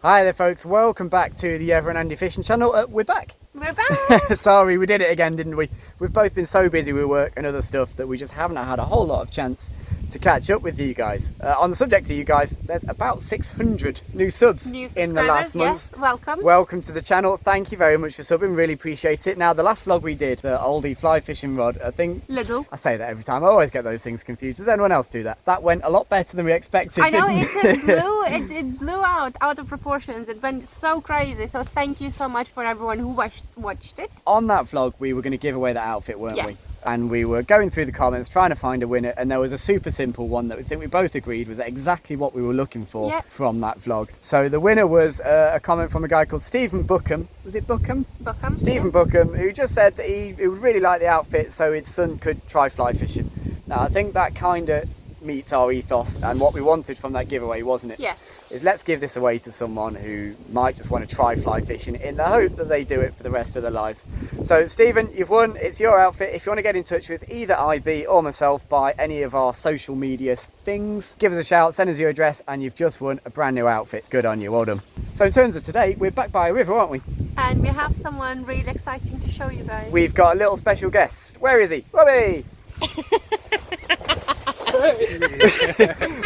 Hi there folks, welcome back to the Ever and Andy Fishing channel. We're back. We're back! Sorry, we did it again, didn't we? We've both been so busy with work and other stuff that we just haven't had a whole lot of chance to catch up with you guys. On the subject of you guys, there's about 600 new subs in the last month. Yes, welcome. Welcome to the channel. Thank you very much for subbing, really appreciate it. Now, the last vlog we did, the oldie fly fishing rod, I think... Little. I say that every time, I always get those things confused. Does anyone else do that? That went a lot better than we expected, I know, didn't it just blew, it blew out of proportions. It went so crazy, so thank you so much for everyone who watched it. On that vlog, we were going to give away that outfit, weren't Yes. we? And we were going through the comments, trying to find a winner, and there was a super simple one that we think we both agreed was exactly what we were looking for from that vlog. So the winner was a comment from a guy called Stephen Bookham. Was it Bookham? Bookham. Stephen Bookham, who just said that he would really like the outfit so his son could try fly fishing. Now, I think that kind of meets our ethos and what we wanted from that giveaway, wasn't it? Yes. Is let's give this away to someone who might just want to try fly fishing in the hope that they do it for the rest of their lives. So Stephen, you've won. It's your outfit. If you want to get in touch with either IB or myself by any of our social media things, give us a shout, send us your address, and you've just won a brand new outfit. Good on you, well done. So in terms of today, we're back by a river, aren't we? And we have someone really exciting to show you guys. We've got a little special guest. Where is he? Robbie!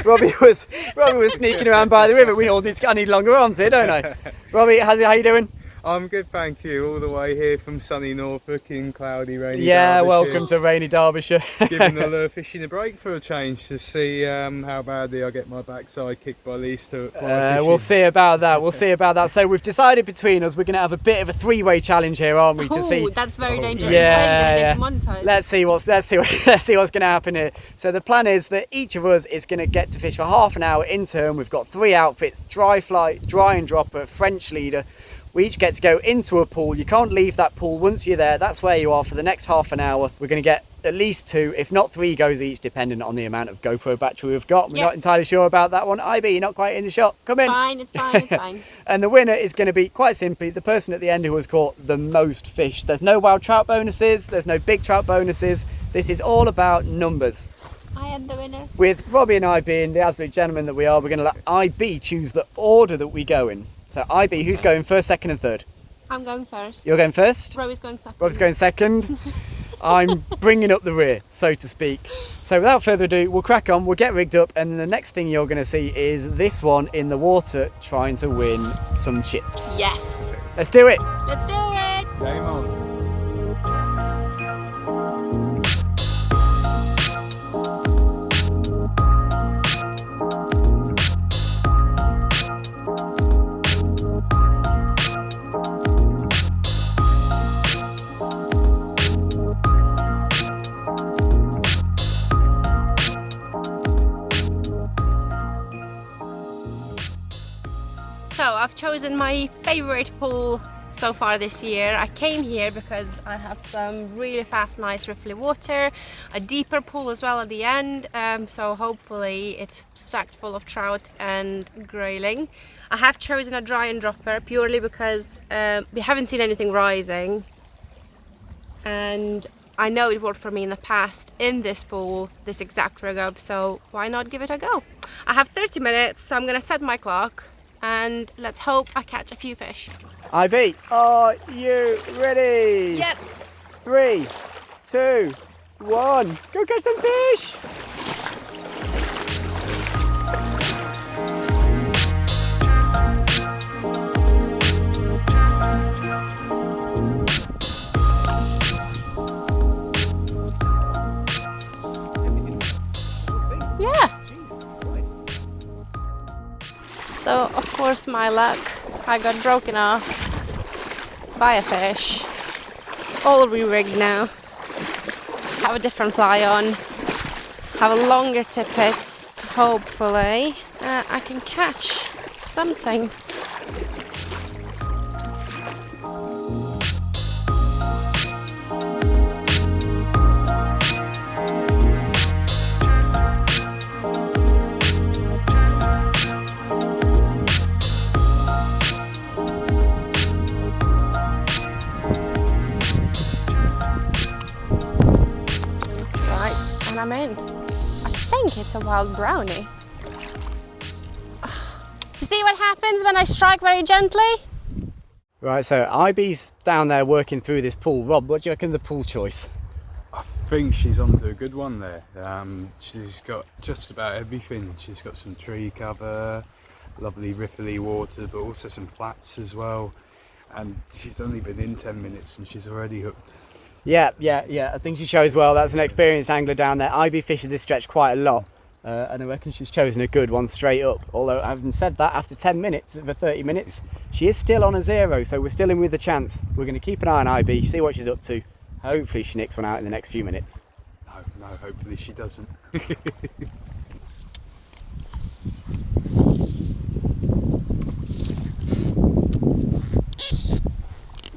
Robbie was sneaking around by the river. I need longer arms here, don't I? Robbie, how you doing? I'm good, thank you. All the way here from sunny Norfolk in cloudy, rainy Derbyshire. Derbyshire. Welcome to rainy Derbyshire. Giving the lure fishing a break for a change to see how badly I get my backside kicked by Lise to fly fishing. We'll see about that. We'll see about that. So we've decided between us we're going to have a bit of a three-way challenge here, aren't we? To see. That's very dangerous. Yeah. Montage. Let's see what's going to happen here. So the plan is that each of us is going to get to fish for half an hour in turn. We've got 3 outfits: dry fly, dry and dropper, French leader. We each get to go into a pool. You can't leave that pool once you're there. That's where you are for the next half an hour. We're going to get at least 2, if not 3 goes each, depending on the amount of GoPro battery we've got. We're not entirely sure about that one. IB, you're not quite in the shot. Come in. It's fine. And the winner is going to be, quite simply, the person at the end who has caught the most fish. There's no wild trout bonuses. There's no big trout bonuses. This is all about numbers. I am the winner. With Robbie and I being the absolute gentlemen that we are, we're going to let IB choose the order that we go in. So IB, who's going first, second and third? I'm going first. You're going first? Robbie's going second. Robbie's going second. I'm bringing up the rear, so to speak. So without further ado, we'll crack on, we'll get rigged up, and the next thing you're going to see is this one in the water trying to win some chips. Yes. Let's do it. Let's do it. Game on. So I've chosen my favorite pool so far this year. I came here because I have some really fast, nice riffly water, a deeper pool as well at the end, so hopefully it's stacked full of trout and grayling. I have chosen a dry and dropper purely because we haven't seen anything rising, and I know it worked for me in the past in this pool, this exact rig up, so why not give it a go? I have 30 minutes, so I'm gonna set my clock and let's hope I catch a few fish. IB, are you ready? Yes! 3, 2, 1, go catch some fish! Yeah! So, of course, my luck, I got broken off by a fish. All re-rigged now. Have a different fly on. Have a longer tippet. Hopefully, I can catch something. And I'm in. I think it's a wild brownie. You see what happens when I strike very gently? Right, so IB's down there working through this pool. Rob, what do you reckon of the pool choice? I think she's onto a good one there. She's got just about everything. She's got some tree cover, lovely riffly water, but also some flats as well. And she's only been in 10 minutes and she's already hooked. Yeah. I think she shows well. That's an experienced angler down there. IB fishes this stretch quite a lot. And I reckon she's chosen a good one straight up. Although, having said that, after 10 minutes of the 30 minutes, she is still on a 0, so we're still in with a chance. We're going to keep an eye on IB, see what she's up to. Hopefully she nicks one out in the next few minutes. No, hopefully she doesn't.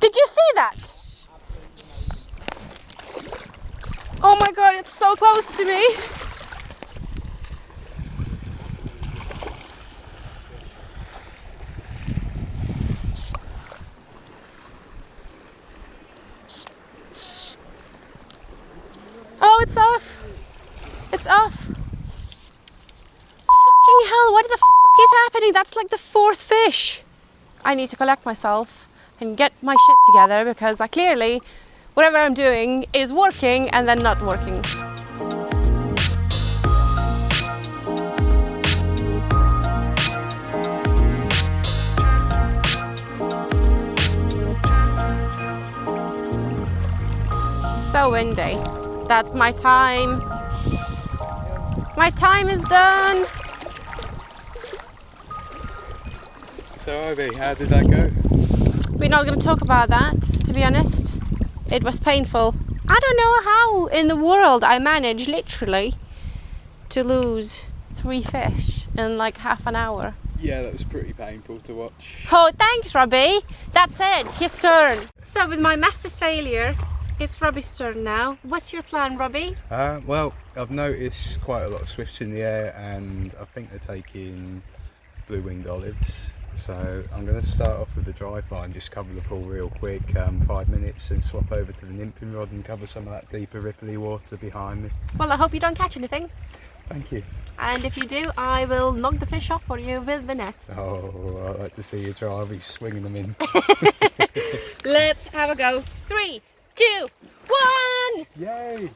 Did you see that? Oh my god, it's so close to me. Oh, it's off. It's off. Fucking hell, what the fuck is happening? That's like the 4th fish. I need to collect myself and get my shit together because I clearly, whatever I'm doing is working and then not working. So windy. That's my time. My time is done. So Ivy, how did that go? We're not going to talk about that, to be honest. It was painful. I don't know how in the world I managed literally to lose 3 fish in like half an hour. Yeah, that was pretty painful to watch. Oh, thanks, Robbie. That's it. His turn. So with my massive failure, it's Robbie's turn now. What's your plan, Robbie? Well, I've noticed quite a lot of swifts in the air and I think they're taking blue-winged olives. So I'm going to start off with the dry fly and just cover the pool real quick, 5 minutes, and swap over to the nymphing rod and cover some of that deeper riffly water behind me. Well, I hope you don't catch anything. Thank you. And if you do, I will knock the fish off for you with the net. Oh, I'd like to see you try. I'll be swinging them in. Let's have a go. 3, 2, 1! Yay!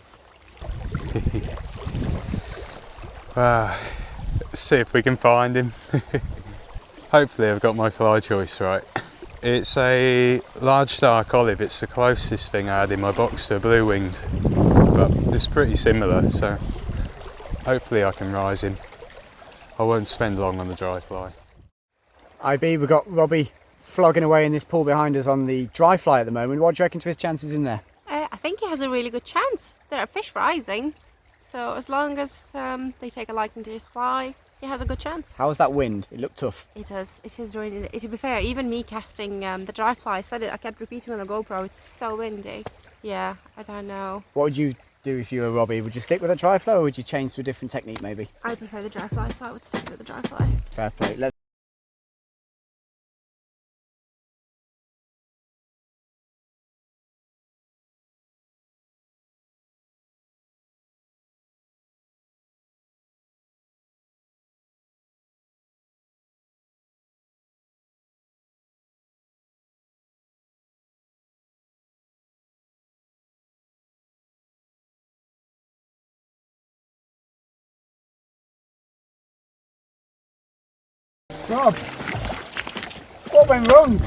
Let's see if we can find him. Hopefully I've got my fly choice right. It's a large dark olive. It's the closest thing I had in my box to a blue-winged, but it's pretty similar, so hopefully I can rise him. I won't spend long on the dry fly. IB, we've got Robbie flogging away in this pool behind us on the dry fly at the moment. What do you reckon to his chances in there? I think he has a really good chance. There are fish rising, so as long as they take a liking to his fly, he has a good chance. How was that wind? It looked tough. It is really, to be fair, even me casting the dry fly, I said it, I kept repeating on the GoPro, it's so windy. Yeah, I don't know. What would you do if you were Robbie? Would you stick with a dry fly or would you change to a different technique maybe? I prefer the dry fly, so I would stick with the dry fly. Fair play. Let's Rob, what went wrong?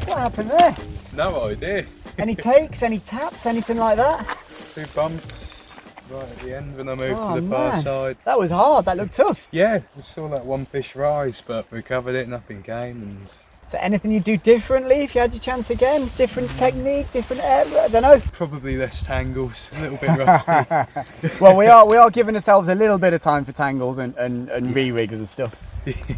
What happened there? No idea. Any takes, any taps, anything like that? 2 bumps right at the end when I moved Oh, to the far man. side. That was hard, that looked tough. Yeah, we saw that one fish rise, but we covered it, nothing came. And Is there anything you'd do differently if you had your chance again? Different technique, different area? I don't know. probably less tangles, a little bit rusty. Well, we are giving ourselves a little bit of time for tangles and re-rigs and stuff.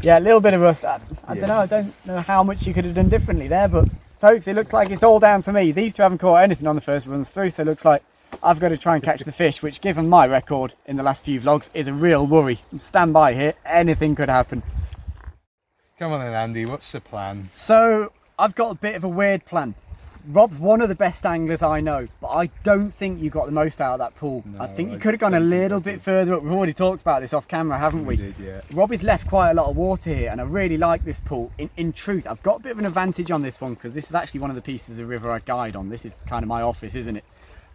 Yeah, a little bit of rust. I don't know. I don't know how much you could have done differently there, but folks, it looks like it's all down to me. These two haven't caught anything on the first runs through, so it looks like I've got to try and catch the fish, which, given my record in the last few vlogs, is a real worry. Stand by here. Anything could happen. Come on then, Andy, what's the plan? So I've got a bit of a weird plan. Rob's one of the best anglers I know, but I don't think you got the most out of that pool. No, I think you could have gone a little bit further up. We've already talked about this off camera, haven't we? We did, yeah. Robbie's left quite a lot of water here, and I really like this pool. In truth, I've got a bit of an advantage on this one because this is actually one of the pieces of river I guide on. This is kind of my office, isn't it?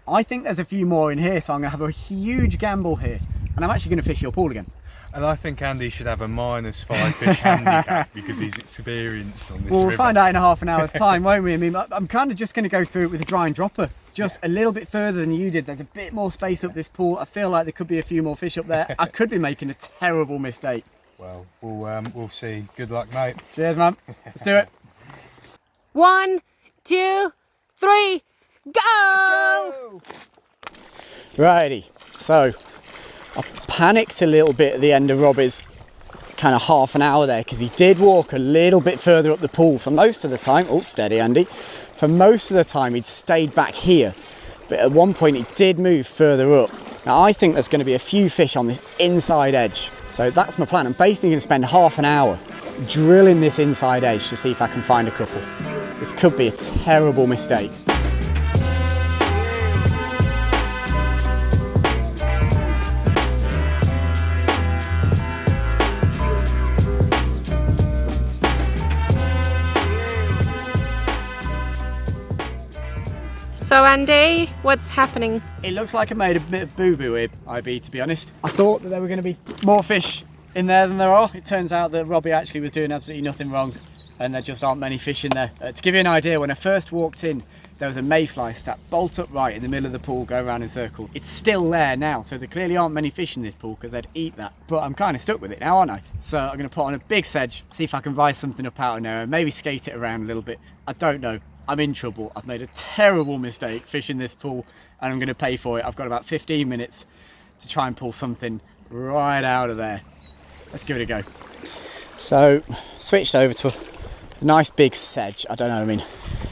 I think there's a few more in here, so I'm going to have a huge gamble here, and I'm actually going to fish your pool again. And I think Andy should have a -5 fish handicap because he's experienced on this Well, we'll river. find out in a half an hour's time, won't we? I mean, I'm kind of just going to go through it with a dry and dropper, just a little bit further than you did. There's a bit more space up this pool. I feel like there could be a few more fish up there. I could be making a terrible mistake. Well, we'll see. Good luck, mate. Cheers, man. Let's do it. 1, 2, 3, go! Righty, so I panicked a little bit at the end of Robbie's kind of half an hour there because he did walk a little bit further up the pool. For most of the time, oh steady Andy, for most of the time he'd stayed back here, but at one point he did move further up. Now I think there's going to be a few fish on this inside edge, so that's my plan. I'm basically going to spend half an hour drilling this inside edge to see if I can find a couple. This could be a terrible mistake. So Andy, what's happening? It looks like I made a bit of boo-boo here, IB, to be honest. I thought that there were going to be more fish in there than there are. It turns out that Robbie actually was doing absolutely nothing wrong and there just aren't many fish in there. To give you an idea, when I first walked in, there was a mayfly stat bolt upright in the middle of the pool going around in a circle. It's still there now, so there clearly aren't many fish in this pool because they'd eat that. But I'm kind of stuck with it now, aren't I? So I'm going to put on a big sedge, see if I can rise something up out of there and maybe skate it around a little bit. I don't know. I'm in trouble. I've made a terrible mistake fishing this pool and I'm going to pay for it. I've got about 15 minutes to try and pull something right out of there. Let's give it a go. So, switched over to a nice big sedge. I don't know, I mean,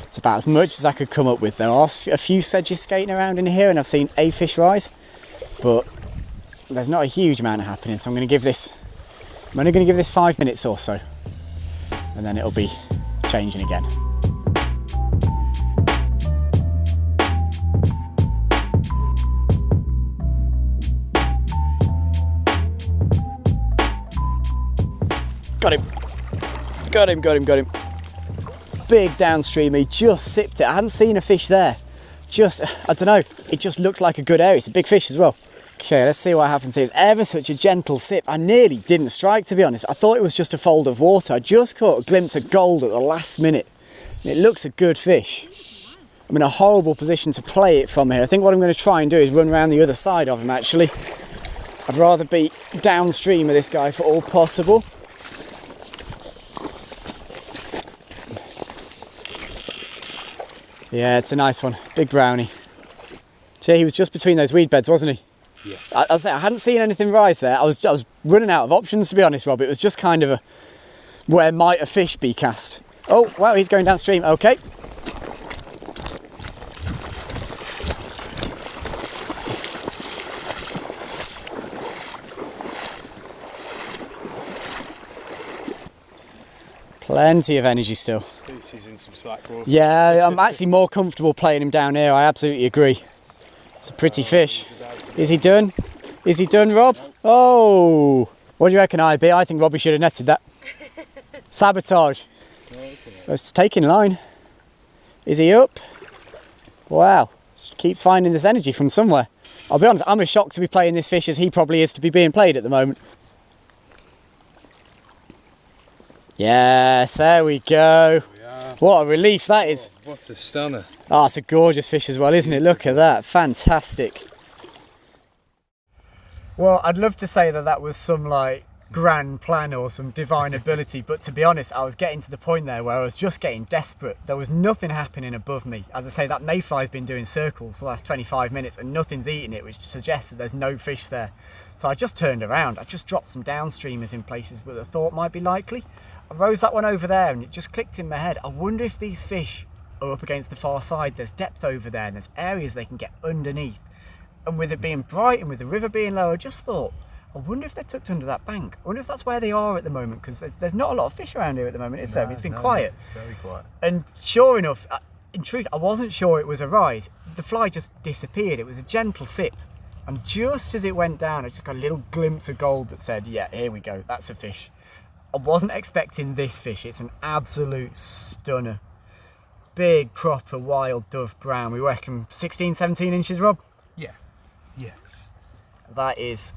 it's about as much as I could come up with. There are a few sedges skating around in here and I've seen a fish rise, but there's not a huge amount happening. So I'm only going to give this 5 minutes or so and then it'll be changing again. Got him. Big downstream, he just sipped it. I hadn't seen a fish there. I don't know, it just looks like a good area. It's a big fish as well. Okay, let's see what happens here. It's ever such a gentle sip. I nearly didn't strike, to be honest. I thought it was just a fold of water. I just caught a glimpse of gold at the last minute. And it looks a good fish. I'm in a horrible position to play it from here. I think what I'm going to try and do is run around the other side of him, actually. I'd rather be downstream of this guy if at all possible. Yeah, it's a nice one. Big brownie. See, he was just between those weed beds, wasn't he? Yes. I hadn't seen anything rise there. I was running out of options, to be honest, Rob. It was just kind of a where might a fish be cast. Oh, wow, he's going downstream. Okay. Plenty of energy still. He's in some slack water. Yeah, I'm actually more comfortable playing him down here. I absolutely agree. It's a pretty fish. Is he done? Is he done, Rob? Oh! What do you reckon, IB? I think Robbie should have netted that. Sabotage. Let's take in line. Is he up? Wow. Just keeps finding this energy from somewhere. I'll be honest, I'm as shocked to be playing this fish as he probably is to be being played at the moment. Yes, there we go. What a relief that is. Oh, what a stunner. Oh, it's a gorgeous fish as well, isn't it? Look at that. Fantastic. Well, I'd love to say that was some grand plan or some divine ability, but to be honest, I was getting to the point there where I was just getting desperate. There was nothing happening above me. As I say, that mayfly's been doing circles for the last 25 minutes and nothing's eating it, which suggests that there's no fish there. So I just turned around. I just dropped some downstreamers in places where I thought might be likely. I rose that one over there and it just clicked in my head. I wonder if these fish are up against the far side. There's depth over there and there's areas they can get underneath. And with it being bright and with the river being low, I just thought, I wonder if they're tucked under that bank. I wonder if that's where they are at the moment, because there's not a lot of fish around here at the moment, is there? It's been quiet. It's very quiet. And sure enough, in truth, I wasn't sure it was a rise. The fly just disappeared. It was a gentle sip. And just as it went down, I just got a little glimpse of gold that said, yeah, here we go, that's a fish. I wasn't expecting this fish. It's an absolute stunner. Big, proper wild dove brown. We reckon 16, 17 inches, Rob? Yeah. Yes. That is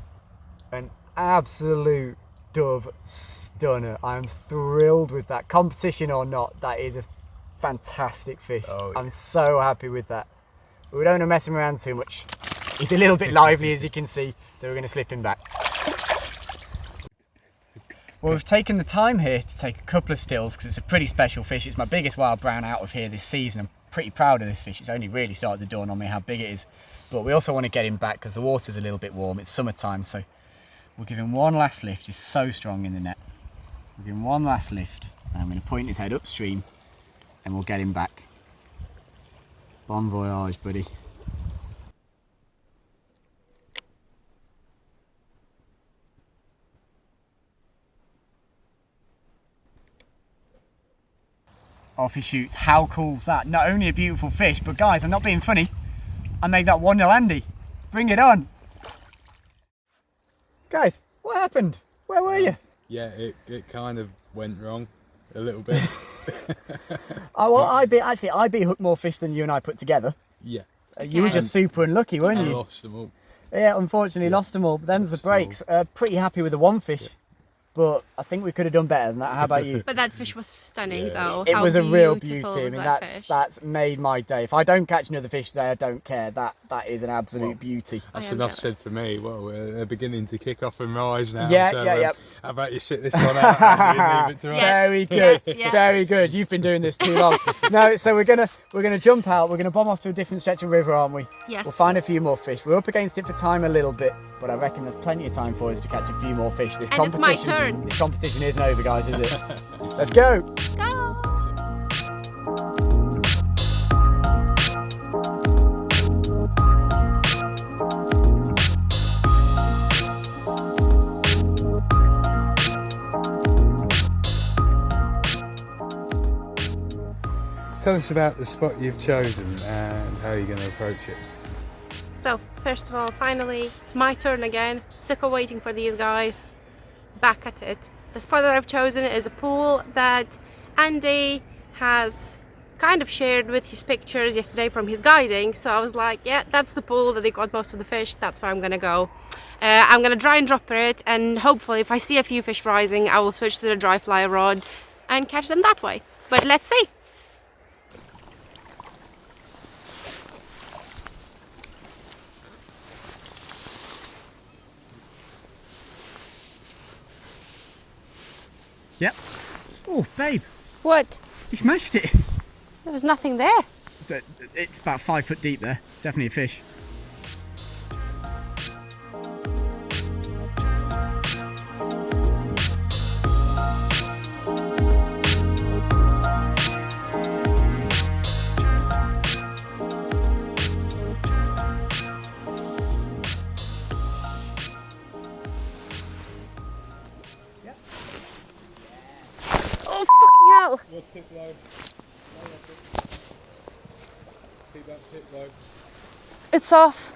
an absolute dove stunner. I'm thrilled with that. Competition or not, that is a fantastic fish. Oh, I'm so happy with that. We don't want to mess him around too much. He's a little bit lively, as you can see, so we're going to slip him back. Well, we've taken the time here to take a couple of stills because it's a pretty special fish. It's my biggest wild brown out of here this season. I'm pretty proud of this fish. It's only really started to dawn on me how big it is. But we also want to get him back because the water's a little bit warm. It's summertime, so we'll give him one last lift. He's so strong in the net. We'll give him one last lift, and I'm going to point his head upstream, and we'll get him back. Bon voyage, buddy. Off he shoots. How cool's that? Not only a beautiful fish, but guys, I'm not being funny. I made that 1-0 Andy. Bring it on. Guys, what happened? Where were you? Yeah, it kind of went wrong a little bit. Oh, well, I beat hooked more fish than you and I put together. Yeah. You were just super unlucky, weren't I you? lost them all. Yeah, unfortunately lost them all. But them's the breaks. Pretty happy with the one fish. But I think we could have done better than that. How about you? But that fish was stunning, though. It How was a real beautiful beauty. I was mean, that fish? that's made my day. If I don't catch another fish today, I don't care. That is an absolute beauty. That's I am enough jealous. said for me. Well, they're beginning to kick off and rise now. Yeah, so, yeah. How about you sit this one out and leave it to us? Yes. Very good, Yeah. very good. You've been doing this too long. No, so we're gonna jump out. We're gonna bomb off to a different stretch of river, aren't we? Yes. We'll find a few more fish. We're up against it for time a little bit, but I reckon there's plenty of time for us to catch a few more fish. This And it's my turn. This competition isn't over, guys, is it? Let's go. Go! Tell us about the spot you've chosen and how you're going to approach it. So, first of all, finally, it's my turn again. Sick of waiting for these guys. Back at it. The spot that I've chosen is a pool that Andy has kind of shared with his pictures yesterday from his guiding. So I was like, yeah, that's the pool that they got most of the fish. That's where I'm gonna go. I'm gonna dry and drop it, and hopefully if I see a few fish rising, I will switch to the dry fly rod and catch them that way. But let's see. Yep. Oh, babe, What? you smashed it. There was nothing there. It's about 5 foot deep there. It's definitely a fish. Oh, fucking hell! What tip low? Keep that tip low. It's off.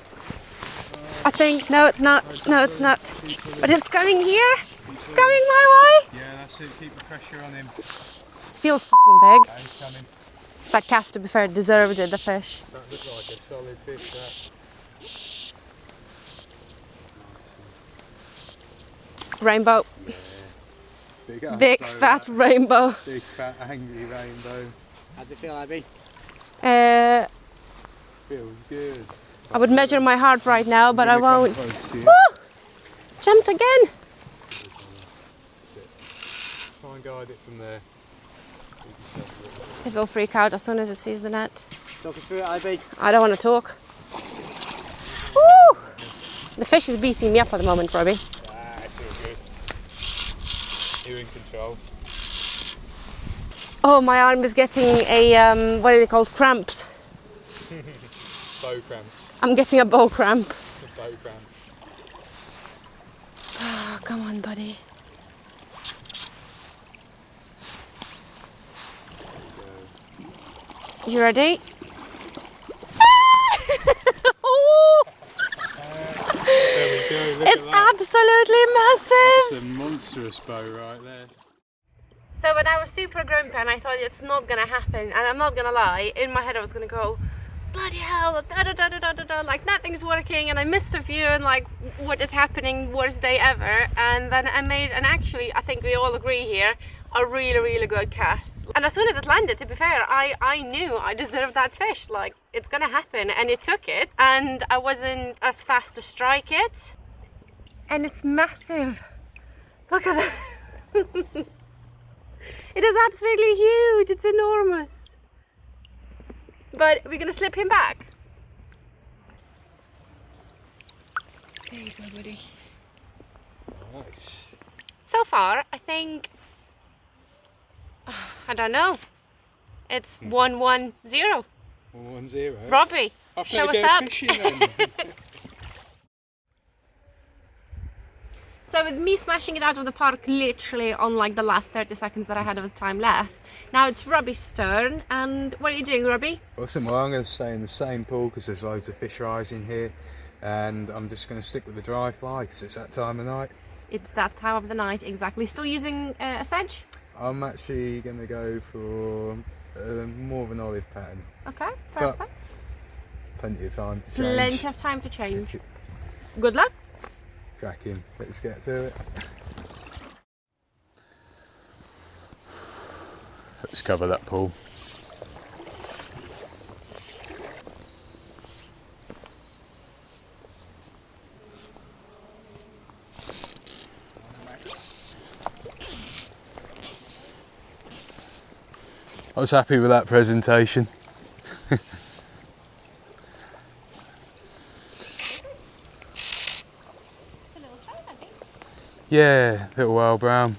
I think. No, it's not. No, it's not. But it's coming here. It's coming my way. Yeah, that's it. Keep the pressure on him. Feels fucking big. Yeah, he's coming. That cast, to be fair, deserved it, the fish. That looked like a solid fish, that. Rainbow. Big fat rainbow. Big fat angry rainbow. How does it feel, Abby? Feels good. I would measure my heart right now, but I Really come won't. close to you. Woo! Jumped again. Try and guide it from there. It will freak out as soon as it sees the net. Talk us through it, Abby. I don't want to talk. Woo! The fish is beating me up at the moment, Robbie. It's all good. You're in control. Oh, my arm is getting a, what are they called? Cramps. Bow cramps. I'm getting a bow cramp. Bow cramp. Oh, come on, buddy. You ready? There we go, look It's at that. absolutely massive! It's a monstrous bow right there. So when I was super grumpy and I thought it's not gonna happen, and I'm not gonna lie, in my head I was gonna go, bloody hell, da da da da da da da, like nothing's working and I missed a few and like what is happening, worst day ever. And then I made, and actually I think we all agree here, a really good cast. And as soon as it landed, to be fair, I knew I deserved that fish, like it's gonna happen, and it took it, and I wasn't as fast to strike it. And it's massive, look at that. It is absolutely huge, it's enormous. But we're gonna slip him back. There you go, buddy. Nice. So far, I think, I don't know, it's 1-1-0. 1-1-0. Robbie, I show better us go up. fishing then. So with me smashing it out of the park literally on like the last 30 seconds that I had of the time left, now it's Robbie's turn. And what are you doing, Robbie? Awesome, well I'm going to stay in the same pool because there's loads of fish rising here, and I'm just going to stick with the dry fly because it's that time of night. It's that time of the night, exactly. Still using a sedge? I'm actually going to go for more of an olive pattern. Okay, But perfect. plenty of time to change. Plenty of time to change. Good luck. Cracking, let's get to it. Let's cover that pool. I was happy with that presentation. Yeah, little wild brown.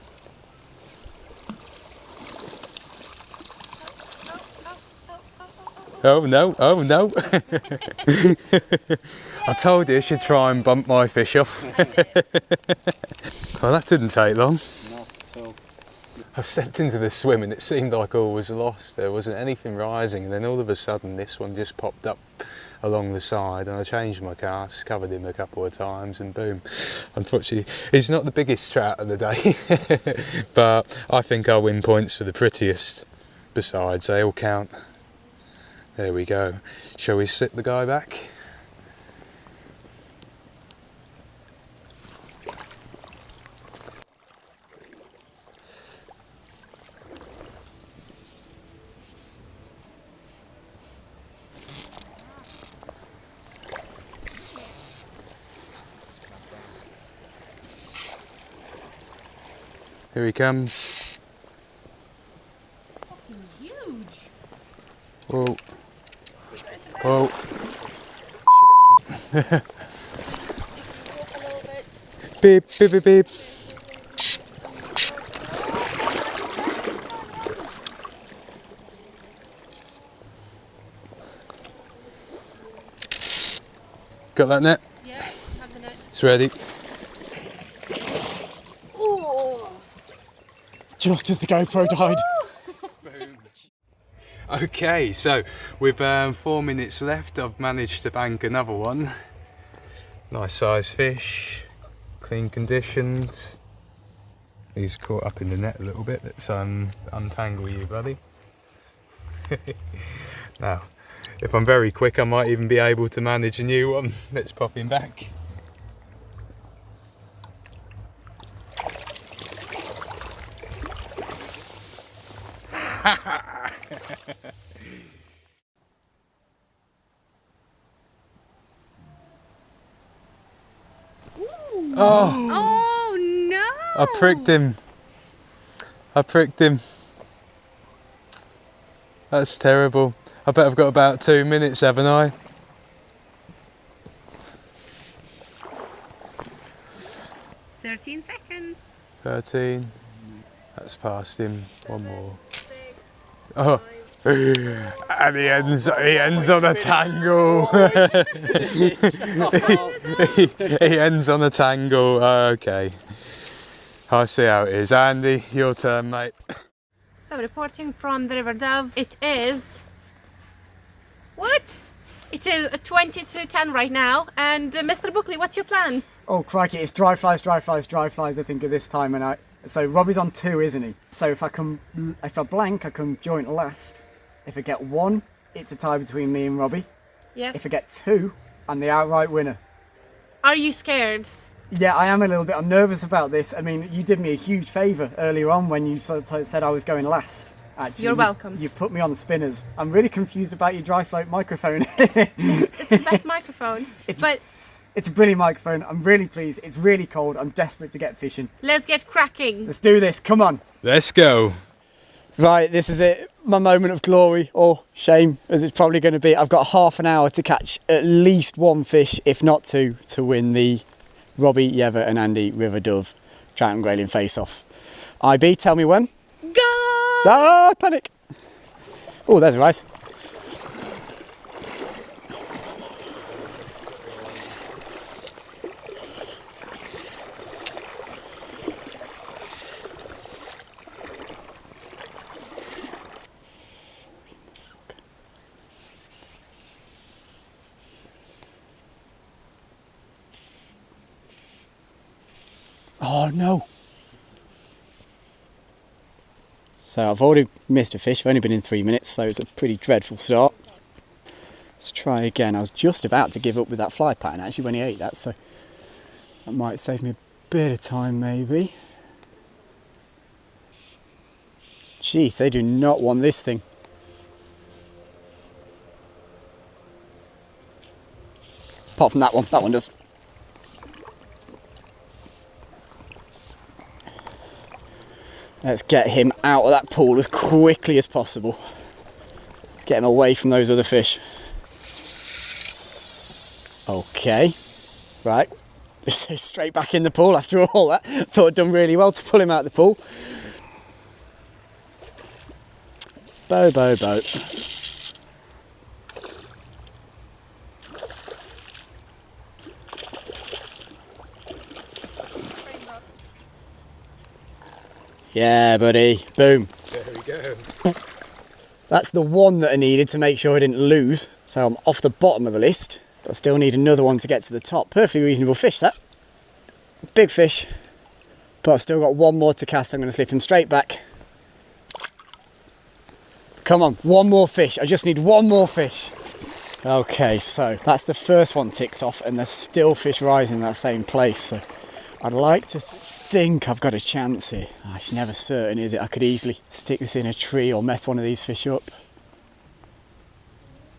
Oh no, oh no. I told you I should try and bump my fish off. Well, that didn't take long. I stepped into the swim and it seemed like all was lost. There wasn't anything rising, and then all of a sudden this one just popped up along the side, and I changed my cast, covered him a couple of times, and boom. Unfortunately, he's not the biggest trout of the day, but I think I'll win points for the prettiest. Besides, they all count. There we go. Shall we slip the guy back? Here he comes. Fucking huge. Whoa. Whoa. Walk a little bit. Beep, beep, beep, beep. Got that net? Yeah, have the net. It's ready. Oh. Just as the GoPro died. Okay, so with 4 minutes left, I've managed to bank another one. Nice size fish, clean conditions. He's caught up in the net a little bit. Let's untangle you, buddy. Now, if I'm very quick, I might even be able to manage a new one. Let's pop him back. Oh! Oh no! I pricked him. I pricked him. That's terrible. I bet I've got about 2 minutes, haven't I? "13 seconds. 13. That's past him. One more. Oh. And he ends on a tangle. he ends on a tangle. Okay. I see how it is. Andy, your turn, mate. So reporting from the River Dove, it is What? It is 20 to 10 right now. And Mr. Buckley, what's your plan? Oh crikey, it's dry flies, I think at this time of night. So Robbie's on 2, isn't he? So if I blank, I come joint last. If I get 1, it's a tie between me and Robbie. Yes. If I get 2, I'm the outright winner. Are you scared? Yeah, I am a little bit. I'm nervous about this. I mean, you did me a huge favour earlier on when you sort of said I was going last. Actually, You're welcome. You've put me on the spinners. I'm really confused about your dry float microphone. It's the best microphone. It's a brilliant microphone. I'm really pleased. It's really cold. I'm desperate to get fishing. Let's get cracking. Let's do this. Come on. Let's go. Right, this is it. My moment of glory, or shame, as it's probably going to be. I've got half an hour to catch at least 1 fish, if not 2, to win the Robbie, Yever and Andy River Dove Trout and Grayling face-off. IB, tell me when. Go! Ah, panic. Oh, there's a rise. Oh no. So I've already missed a fish. I've only been in 3 minutes, so it's a pretty dreadful start. Let's try again. I was just about to give up with that fly pattern actually when he ate that, so that might save me a bit of time maybe. Jeez, they do not want this thing. Apart from that one does. Let's get him out of that pool as quickly as possible. Let's get him away from those other fish. Okay, right. Straight back in the pool after all that. Thought I'd done really well to pull him out of the pool. Bow. Yeah, buddy. Boom. There we go. That's the one that I needed to make sure I didn't lose. So I'm off the bottom of the list, but I still need another one to get to the top. Perfectly reasonable fish, that. Big fish. But I've still got 1 more to cast. I'm going to slip him straight back. Come on, 1 more fish. I just need 1 more fish. Okay, so that's the first one ticked off, and there's still fish rising in that same place. So I'd like to think I've got a chance here. Oh, it's never certain, is it? I could easily stick this in a tree or mess one of these fish up.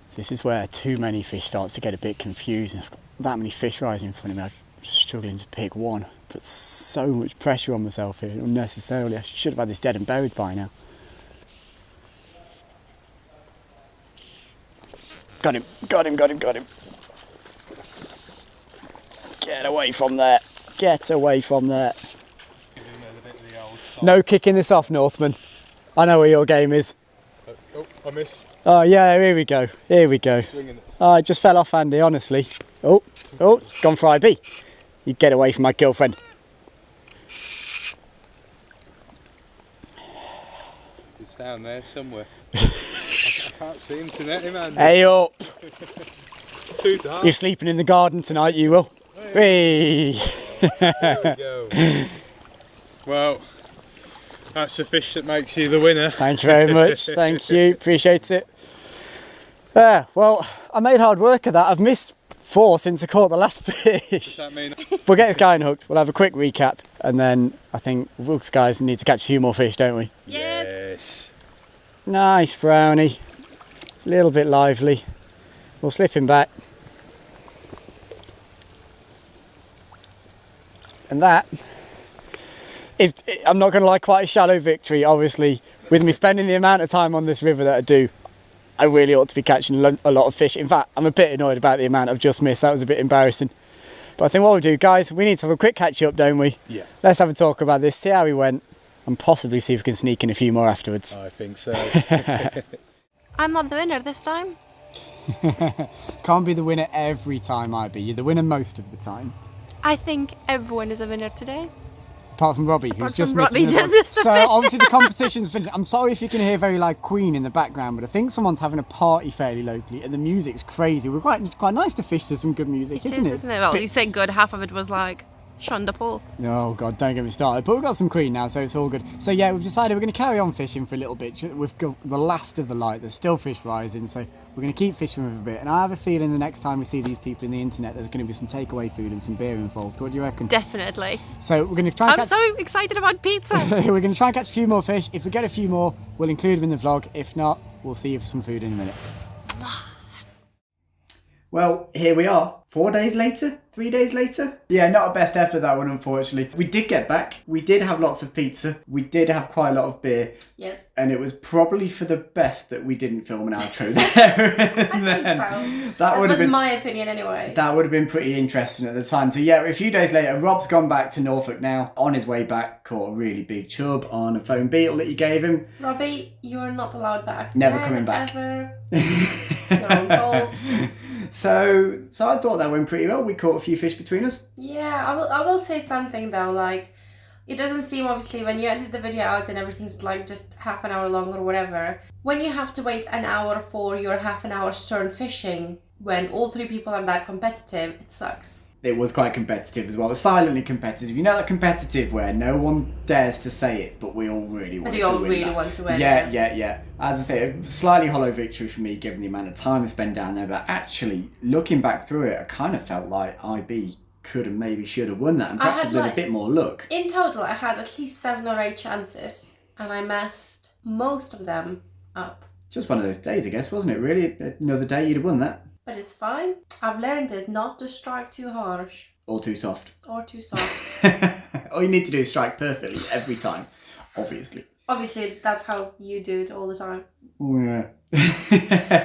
So this is where too many fish starts to get a bit confusing. I've got that many fish rising in front of me. I'm struggling to pick one. Put so much pressure on myself here unnecessarily. I should have had this dead and buried by now. Got him. Get away from there. Get away from there. No kicking this off, Northman. I know where your game is. Oh, I missed. Oh yeah, here we go. Oh, it just fell off, Andy, honestly. Oh, it's gone for IB. You get away from my girlfriend. It's down there somewhere. I can't see him tonight, man. Hey up. It's too dark. You're sleeping in the garden tonight, you will. Hey. There we go. Well, that's the fish that makes you the winner. Thank you very much. Thank you. Appreciate it. Well, I made hard work of that. I've missed 4 since I caught the last fish. Does that mean? We'll get this guy hooked. We'll have a quick recap, and then I think Wilkes guys need to catch a few more fish, don't we? Yes. Nice brownie. It's a little bit lively. We'll slip him back. And that is, I'm not going to lie, quite a shallow victory, obviously. With me spending the amount of time on this river that I do, I really ought to be catching a lot of fish. In fact, I'm a bit annoyed about the amount I've just missed. That was a bit embarrassing. But I think what we'll do, guys, we need to have a quick catch up, don't we? Yeah. Let's have a talk about this, see how we went, and possibly see if we can sneak in a few more afterwards. I think so. I'm not the winner this time. Can't be the winner every time, IB. You're the winner most of the time. I think everyone is a winner today. Apart from Robbie, who's Apart just from Robbie, missed just the missed the So fish. obviously the competition's finished. I'm sorry if you can hear very loud Queen in the background, but I think someone's having a party fairly locally, and the music's crazy. It's quite nice to fish to some good music, isn't it? Isn't it? Well, you say good, half of it was like Shonda Paul. Oh god, don't get me started. But we've got some Queen now, so it's all good. So yeah, we've decided we're going to carry on fishing for a little bit. We've got the last of the light. There's still fish rising, so we're going to keep fishing for a bit. And I have a feeling the next time we see these people in the internet, there's going to be some takeaway food and some beer involved. What do you reckon? Definitely. So we're going to try and I'm so excited about pizza. we're going to try and catch a few more fish. If we get a few more, we'll include them in the vlog. If not, we'll see you for some food in a minute. Well, here we are. 4 days later? 3 days later? Yeah, not a best effort, that one, unfortunately. We did get back. We did have lots of pizza. We did have quite a lot of beer. Yes. And it was probably for the best that we didn't film an outro there. I think so. That would have was been my opinion anyway. That would have been pretty interesting at the time. So yeah, a few days later, Rob's gone back to Norfolk now. On his way back, caught a really big chub on a foam beetle that you gave him. Robbie, you're not allowed back. Never coming back. Ever. Your own fault. So I thought that went pretty well. We caught a few fish between us. Yeah, I will say something though, like, it doesn't seem, obviously, when you edit the video out and everything's like just half an hour long or whatever, when you have to wait an hour for your half an hour stern fishing, when all three people are that competitive, it sucks. It was quite competitive as well. It was silently competitive. You know that competitive where no one dares to say it, but we all really want to win. But you all really want to win. Yeah. As I say, a slightly hollow victory for me given the amount of time I spent down there, but actually, looking back through it, I kind of felt like IB could have, maybe should have won that, and perhaps with a bit more luck. In total, I had at least 7 or 8 chances, and I messed most of them up. Just one of those days, I guess, wasn't it? Really, another day you'd have won that. But it's fine. I've learned it not to strike too harsh. Or too soft. Or too soft. All you need to do is strike perfectly every time, obviously. Obviously, that's how you do it all the time. Oh, yeah.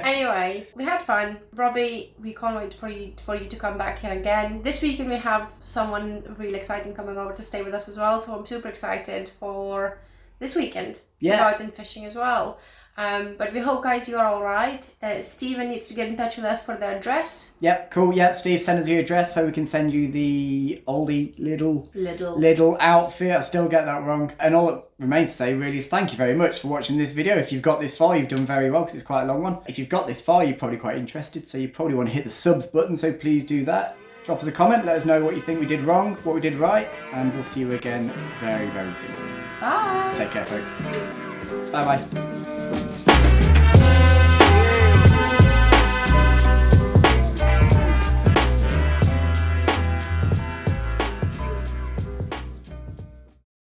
Anyway, we had fun. Robbie, we can't wait for you to come back here again. This weekend we have someone really exciting coming over to stay with us as well, so I'm super excited for this weekend. Yeah. Go out and fishing as well. But we hope, guys, you are all right. Steven needs to get in touch with us for the address. Yep, cool. Yep, Steve, send us your address so we can send you the oldie little outfit. I still get that wrong. And all that remains to say really is thank you very much for watching this video. If you've got this far, you've done very well because it's quite a long one. If you've got this far, you're probably quite interested, so you probably want to hit the subs button, so please do that. Drop us a comment, let us know what you think we did wrong, what we did right, and we'll see you again very, very soon. Bye. Take care, folks. Bye-bye.